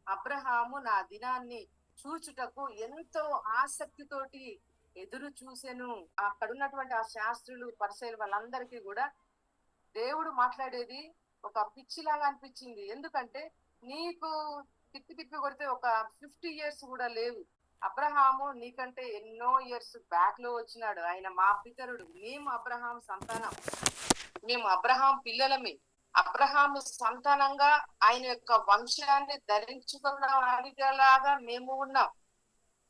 అబ్రహాము నా దినాన్ని చూచుటకు ఎంతో ఆసక్తితోటి ఎదురు చూసెను. అక్కడ ఉన్నటువంటి ఆ శాస్త్రులు పరిసయ్యులు వాళ్ళందరికీ కూడా దేవుడు మాట్లాడేది ఒక పిచ్చిలాగా అనిపించింది. ఎందుకంటే నీకు తిప్పి తిప్పి కొడితే ఒక 50 years కూడా లేవు. అబ్రహాము నీకంటే ఎన్నో ఇయర్స్ బ్యాక్ లో వచ్చినాడు. ఆయన మా పితరుడు, మేము అబ్రహాం సంతానం, మేము అబ్రహాం పిల్లలమే. అబ్రహాము సంతానంగా ఆయన యొక్క వంశాన్ని ధరించుకున్న వారిలాగా మేము ఉన్నాం.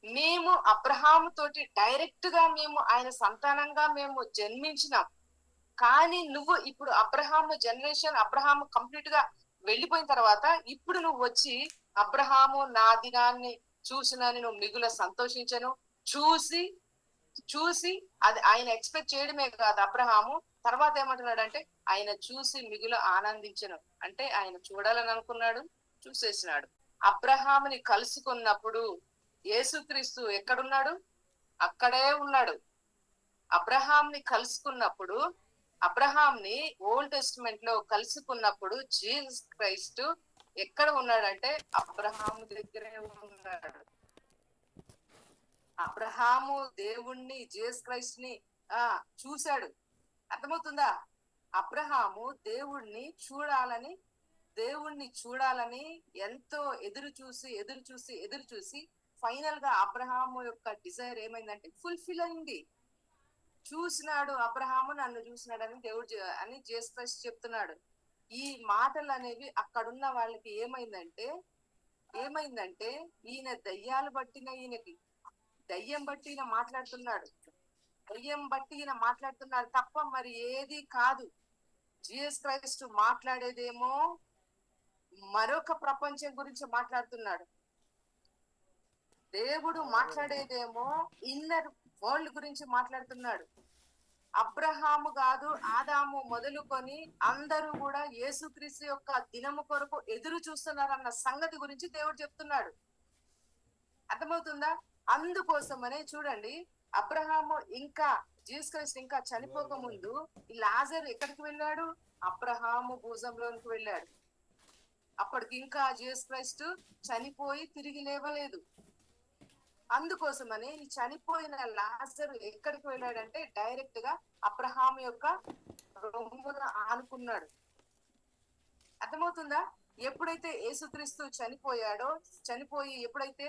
మేము అబ్రహాము తోటి డైరెక్ట్ గా మేము ఆయన సంతానంగా మేము జన్మించినాం. కానీ నువ్వు ఇప్పుడు అబ్రహాము జనరేషన్, అబ్రహాము కంప్లీట్ గా వెళ్ళిపోయిన తర్వాత ఇప్పుడు నువ్వు వచ్చి అబ్రహాము నా దినాన్ని చూసినని నువ్వు మిగుల సంతోషించను. చూసి చూసి అది ఆయన ఎక్స్పెక్ట్ చేయడమే కాదు, అబ్రహాము తర్వాత ఏమంటున్నాడంటే ఆయన చూసి మిగుల ఆనందించను. అంటే ఆయన చూడాలని అనుకున్నాడు, చూసేసినాడు. అబ్రహాముని కలుసుకున్నప్పుడు యేసుక్రీస్తు ఎక్కడున్నాడు? అక్కడే ఉన్నాడు. అబ్రహాంని కలుసుకున్నప్పుడు, అబ్రహాంని ఓల్డ్ టెస్టిమెంట్ లో కలుసుకున్నప్పుడు జీసస్ క్రైస్ట్ ఎక్కడ ఉన్నాడంటే అబ్రహాము దగ్గరే ఉన్నాడు. అబ్రహాము దేవుణ్ణి, జీసస్ క్రైస్ట్ ని చూశాడు. అర్థమవుతుందా? అబ్రహాము దేవుణ్ణి చూడాలని ఎంతో ఎదురు చూసి ఫైనల్ గా అబ్రహాము యొక్క డిజైర్ ఏమైందంటే ఫుల్ఫిల్ అయింది. చూసినాడు అబ్రహాము, నన్ను చూసినాడని దేవుడు అని జీసస్ క్రైస్ట్ చెప్తున్నాడు. ఈ మాటలు అనేవి అక్కడున్న వాళ్ళకి ఏమైందంటే ఈయన దయ్యాలు బట్టిన, ఈయనకి దయ్యం బట్టి ఈయన మాట్లాడుతున్నాడు, తప్ప మరి ఏది కాదు. జీసస్ క్రైస్ట్ మాట్లాడేదేమో మరొక ప్రపంచం గురించి మాట్లాడుతున్నాడు. దేవుడు మాట్లాడేదేమో ఇన్నర్ వరల్డ్ గురించి మాట్లాడుతున్నాడు. అబ్రహాము కాదు, ఆదాము మొదలుకొని అందరూ కూడా యేసుక్రీస్తు యొక్క దినము కొరకు ఎదురు చూస్తున్నారన్న సంగతి గురించి దేవుడు చెప్తున్నాడు. అర్థమవుతుందా? అందుకోసమనే చూడండి, అబ్రహాము ఇంకా జీసస్ క్రైస్ట్ ఇంకా చనిపోక ముందు ఈ లాజరు ఎక్కడికి వెళ్ళాడు? అబ్రహాము భుజంలోనికి వెళ్ళాడు. అప్పటికి ఇంకా జీసస్ క్రైస్ట్ చనిపోయి తిరిగి లేవలేదు. అందుకోసమని ఈ చనిపోయిన లాజరు ఎక్కడికి వెళ్ళాడంటే డైరెక్ట్ గా అబ్రహాము యొక్క రొమ్మున ఆనుకున్నాడు. అర్థమవుతుందా? ఎప్పుడైతే యేసుక్రీస్తు చనిపోయి ఎప్పుడైతే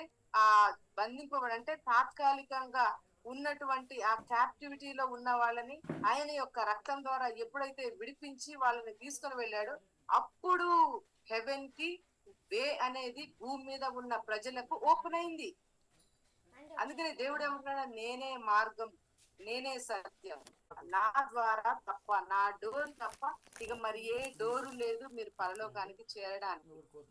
బంధింపబడంటే తాత్కాలికంగా ఉన్నటువంటి ఆ క్యాప్టివిటీలో ఉన్న వాళ్ళని ఆయన యొక్క రక్తం ద్వారా ఎప్పుడైతే విడిపించి వాళ్ళని తీసుకొని వెళ్ళాడో అప్పుడు హెవెన్ కి వే అనేది భూమి మీద ఉన్న ప్రజలకు ఓపెన్ అయింది. అందుకని దేవుడు ఏమంటున్నాడు? నేనే మార్గం, నేనే సత్యం, నా ద్వారా తప్ప, నా డోర్ తప్ప ఇక మరి ఏ డోరు లేదు మీరు పరలోకానికి చేరడానికి.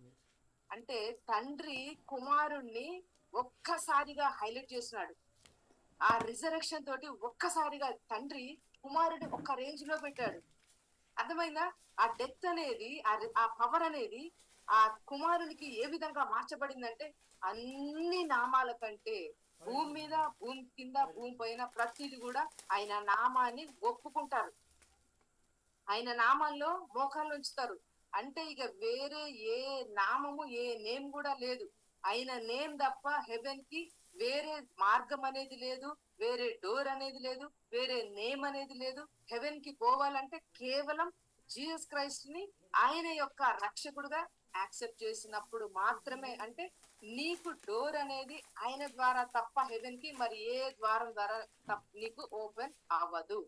అంటే తండ్రి కుమారుణ్ణి ఒక్కసారిగా హైలైట్ చేసినాడు. ఆ రిజరెక్షన్ తోటి ఒక్కసారిగా తండ్రి కుమారుడిని ఒక్క రేంజ్ లో పెట్టాడు. అర్థమైందా? ఆ డెత్ అనేది, ఆ పవర్ అనేది ఆ కుమారునికి ఏ విధంగా మార్చబడిందంటే అన్ని నామాల కంటే భూమి మీద, భూమి కింద, భూమి పైన ప్రతిది కూడా ఆయన నామాన్ని ఒప్పుకుంటారు, ఆయన నామాల్లో మోకాళ్ళు ఉంచుతారు. అంటే ఇక వేరే ఏ నామము, ఏ నేమ్ కూడా లేదు. ఆయన నేమ్ తప్ప హెవెన్ కి వేరే మార్గం అనేది లేదు, వేరే డోర్ అనేది లేదు, వేరే నేమ్ అనేది లేదు. హెవెన్ కి పోవాలంటే కేవలం జీసస్ క్రైస్ట్ ని ఆయన యొక్క రక్షకుడుగా యాక్సెప్ట్ చేసినప్పుడు మాత్రమే. అంటే నీకు డోర్ అనేది ఆయన ద్వారా తప్ప హెవెన్ కి మరి ఏ ద్వారం ద్వారా నీకు ఓపెన్ అవ్వదు.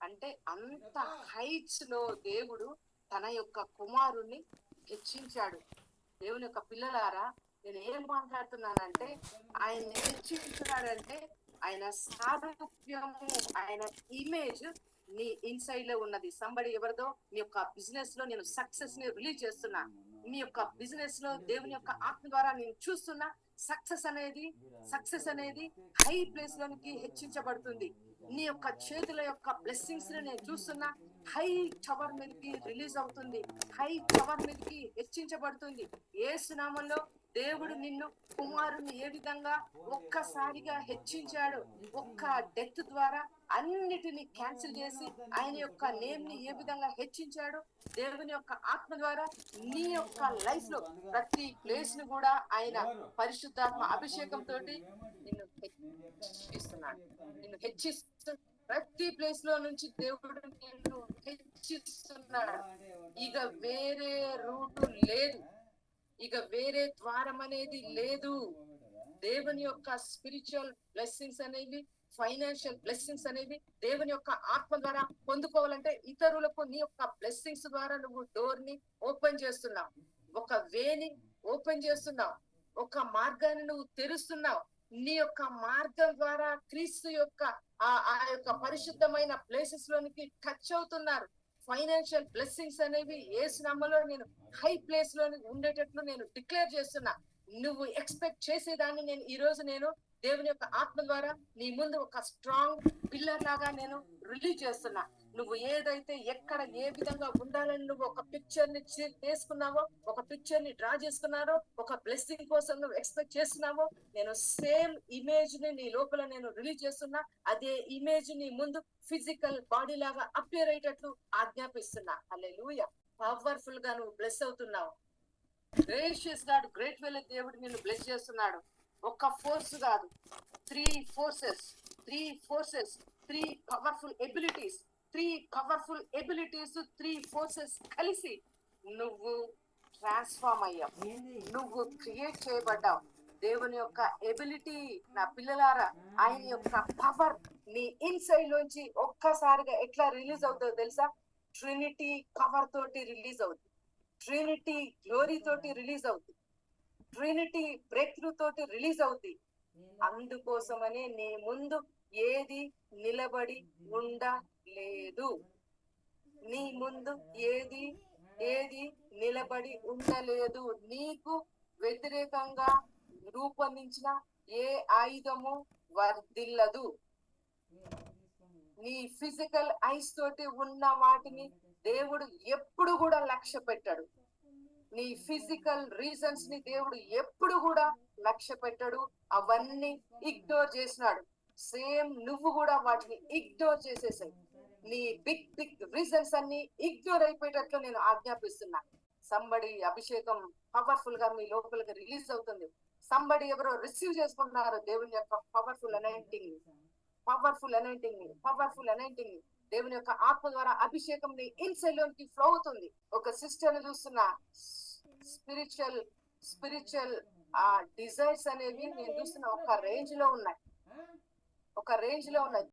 అంటే అంత హైట్స్ లో దేవుడు తన యొక్క కుమారుణ్ణి హెచ్చించాడు. దేవుని యొక్క పిల్లలారా, నేను ఏం మాట్లాడుతున్నానంటే ఆయన హెచ్చించున్నాడంటే ఆయన సారూప్యము, ఆయన ఇమేజ్ నీ ఇన్సైడ్ లో ఉన్నది. సంబడి ఎవరిదో నీ యొక్క బిజినెస్ లో నేను సక్సెస్ ని రిలీజ్ చేస్తున్నా, నీ యొక్క బిజినెస్ లో దేవుని యొక్క ఆత్మ ద్వారా నేను చూస్తున్నా సక్సెస్ అనేది హై ప్లేస్ లోనికి హెచ్చించబడుతుంది. నీ యొక్క చేతుల యొక్క బ్లెస్సింగ్స్ నేను చూస్తున్నా హై టవర్ మీదకి రిలీజ్ అవుతుంది, హై టవర్ మీదకి హెచ్చించబడుతుంది. యేసు నామములో దేవుడు నిన్ను కుమారుని ఏ విధంగా ఒక్కసారిగా హెచ్చించాడు, ఒక్క డెత్ ద్వారా అన్నిటిని క్యాన్సిల్ చేసి ఆయన యొక్క నేమ్ ని ఏ విధంగా హెచ్చించాడు, దేవుని యొక్క ఆత్మ ద్వారా నీ యొక్క లైఫ్ లో ప్రతి ప్లేస్ ను కూడా ఆయన పరిశుద్ధాత్మ అభిషేకం తోటి నిన్ను హెచ్చిస్తున్నాడు. నిన్ను హెచ్చిస్తూ ప్రతి ప్లేస్ లో నుంచి దేవుడు నిన్ను హెచ్చిస్తున్నాడు. ఇక వేరే రూటు లేదు, ఇక వేరే ద్వారం అనేది లేదు. దేవుని యొక్క స్పిరిచువల్ బ్లెస్సింగ్స్ అనేవి, ఫైనాన్షియల్ బ్లెస్సింగ్స్ అనేవి దేవుని యొక్క ఆత్మ ద్వారా పొందుకోవాలంటే ఇతరులకు నీ యొక్క బ్లెస్సింగ్స్ ద్వారా నువ్వు డోర్ ని ఓపెన్ చేస్తున్నావు, ఒక వేని ఓపెన్ చేస్తున్నావు, ఒక మార్గాన్ని నువ్వు తెరుస్తున్నావు. నీ యొక్క మార్గం ద్వారా క్రీస్తు యొక్క ఆ యొక్క పరిశుద్ధమైన ప్లేసెస్ లోనికి టచ్ అవుతున్నారు. ఫైనాన్షియల్ బ్లెస్సింగ్స్ అనేవి యేసు నామములో నేను హై ప్లేస్ లో ఉండేటట్లు నేను డిక్లేర్ చేస్తున్నా. నువ్వు ఎక్స్పెక్ట్ చేసేదాన్ని నేను ఈ రోజు నేను దేవుని యొక్క ఆత్మ ద్వారా నీ ముందు ఒక స్ట్రాంగ్ పిల్లర్ లాగా నేను రిలీజ్ చేస్తున్నా. నువ్వు ఏదైతే ఎక్కడ ఏ విధంగా ఉండాలని నువ్వు ఒక పిక్చర్ ని చేసుకున్నావో, ఒక పిక్చర్ ని డ్రా చేసుకున్నారో, ఒక బ్లెస్సింగ్ కోసం నువ్వు ఎక్స్పెక్ట్ చేస్తున్నావో, నేను సేమ్ ఇమేజ్ ని నీ లోపల నేను రిలీజ్ చేస్తున్నా. అదే ఇమేజ్ ని ముందు ఫిజికల్ బాడీ లాగా అపియర్ అయ్యేటట్లు ఆజ్ఞాపిస్తున్నా. హల్లెలూయా. పవర్ఫుల్ గా నువ్వు బ్లెస్ అవుతున్నావు. గ్రేషియస్ గాడ్, గ్రేట్ వెల్ దేవుడు నిన్ను బ్లెస్ చేస్తున్నాడు. ఒక ఫోర్స్ కాదు, 3 ఫోర్సెస్, 3 పవర్ఫుల్ ఎబిలిటీస్, 3 ఫోర్సెస్ కలిసి నువ్వు ట్రాన్స్ఫార్మ్ అయ్యావు, నువ్వు క్రియేట్ చేయబడ్డావు. దేవుని యొక్క ఎబిలిటీ నా పిల్లలారా, ఆయన యొక్క పవర్ నీ ఇన్సైడ్ లోంచి ఒక్కసారిగా ఎట్లా రిలీజ్ అవుతుందో తెలుసా? ట్రినిటీ పవర్ తోటి రిలీజ్ అవుతుంది, ట్రినిటీ గ్లోరీ తోటి రిలీజ్ అవుతుంది, ట్రినిటీ బ్రేక్ త్రూ తోటి రిలీజ్ అవుతుంది. అందుకోసమనే నీ ముందు ఏది నిలబడి ఉండలేదు, నీ ముందు ఏది నిలబడి ఉండలేదు. నీకు వ్యతిరేకంగా రూపొందించిన ఏ ఆయుధము వర్ధిల్లదు. నీ ఫిజికల్ ఐస్ తోటి ఉన్న వాటిని దేవుడు ఎప్పుడు కూడా లక్ష్య పెట్టాడు. నీ ఫిజికల్ రీజన్స్ ని దేవుడు ఎప్పుడు కూడా లక్ష్య పెట్టాడు. అవన్నీ ఇగ్నోర్ చేసినాడు. సేమ్ నువ్వు కూడా వాటిని ఇగ్నోర్ చేసేసాయి. నీ బిగ్ రీజన్స్ అన్ని ఇగ్నోర్ అయిపోయేటట్లు నేను ఆజ్ఞాపిస్తున్నా. సంబడి అభిషేకం పవర్ఫుల్ గా మీ లోపలికి రిలీజ్ అవుతుంది. సంబడి ఎవరో రిసీవ్ చేసుకుంటున్నారు దేవుని యొక్క పవర్ఫుల్ అనాయింటింగ్, పవర్ఫుల్ అనాయింటింగ్. దేవుని యొక్క ఆత్మ ద్వారా అభిషేకం నీ ఇన్సైడ్ లోకి ఫ్లో అవుతుంది. ఒక సిస్టర్ ని చూస్తున్నా, స్పిరిచువల్ ఆ డిజైర్స్ అనేవి నేను చూస్తున్నా ఒక రేంజ్ లో ఉన్నాయి.